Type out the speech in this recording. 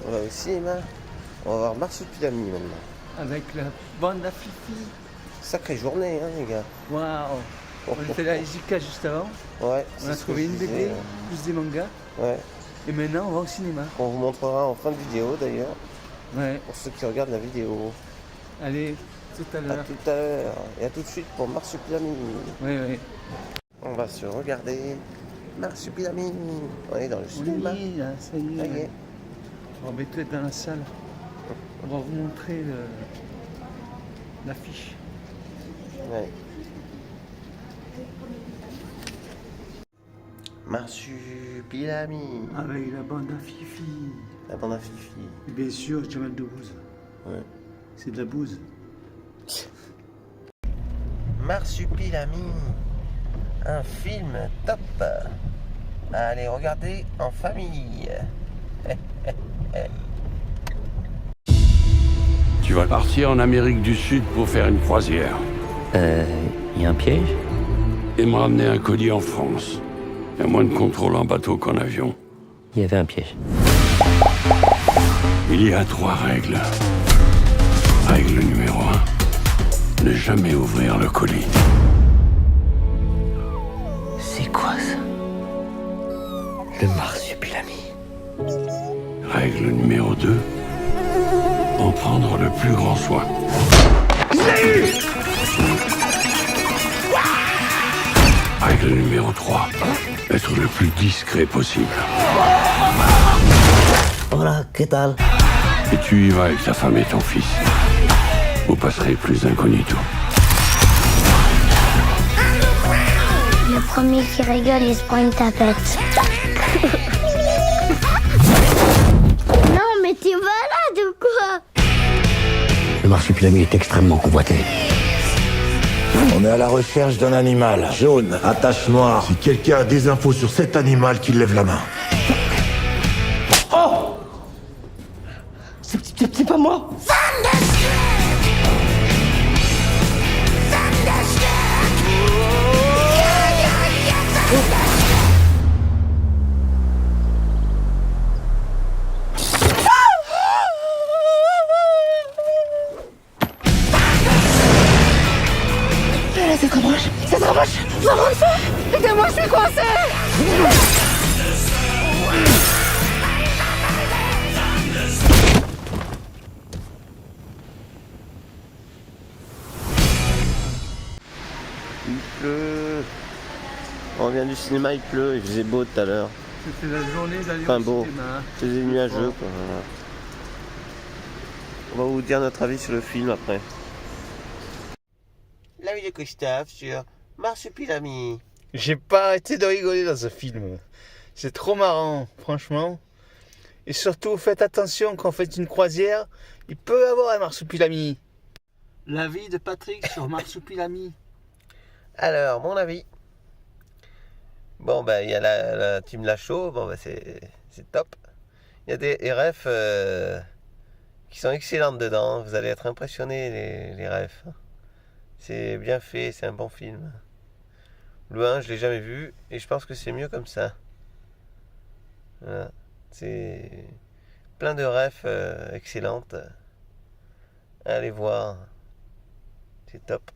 On va au cinéma, on va voir Marsupilami maintenant. Avec la bande à Fifi. Sacrée journée, hein, les gars. Waouh. On était là à Ejika juste avant. Ouais. On a trouvé une BD, plus des mangas. Ouais. Et maintenant, on va au cinéma. On vous montrera en fin de vidéo d'ailleurs. Ouais. Pour ceux qui regardent la vidéo. Allez, tout à À l'heure. tout à l'heure. Et à tout de suite pour Marsupilami. Oui, oui. On va se regarder Marsupilami. On est dans le cinéma. Oui, là, ça y est. Ça y est. On va être dans la salle. On va vous montrer l'affiche. Ouais. Marsupilami. Avec la bande à Fifi. La bande à Fifi. Et bien sûr, Jamel Debbouze. Ouais. C'est de la bouse. Marsupilami. Un film top. Allez, regardez en famille. Tu vas partir en Amérique du Sud pour faire une croisière. Y a un piège? Et me ramener un colis en France. Il y a moins de contrôle en bateau qu'en avion. Il y avait un piège. Il y a 3 règles. Règle numéro 1. Ne jamais ouvrir le colis. C'est quoi ça? Le marsupilami. Règle numéro 2. En prendre le plus grand soin. Règle numéro 3. Être le plus discret possible. Hola, ¿qué tal? Et tu y vas avec ta femme et ton fils. Vous passerez plus incognito. Le premier qui rigole, il se prend une tapette. Non, mais t'es malade ou quoi? Le marsupilami est extrêmement convoité. On est à la recherche d'un animal jaune, à tache noire. Si quelqu'un a des infos sur cet animal, qu'il lève la main. Oh! C'est pas moi! Ça se rapproche! Ça se rapproche! Ça avance! Aidez-moi, je suis coincé! Il pleut. On vient du cinéma, il pleut, il faisait beau tout à l'heure. C'était la journée d'aller Enfin au beau, cinéma. c'était nuageux quoi. Voilà. On va vous dire notre avis sur le film après. L'avis de Christophe sur Marsupilami. J'ai pas arrêté de rigoler dans ce film. C'est trop marrant, franchement. Et surtout, faites attention quand vous faites une croisière, il peut y avoir un marsupilami. L'avis de Patrick sur Marsupilami. Alors, mon avis. Bon, ben, il y a la team Lachaud, bon, ben, c'est top. Il y a des refs qui sont excellentes dedans. Vous allez être impressionnés, les refs. C'est bien fait, c'est un bon film. Le 1, je l'ai jamais vu, et je pense que c'est mieux comme ça. Voilà. C'est plein de refs excellentes. Allez voir. C'est top.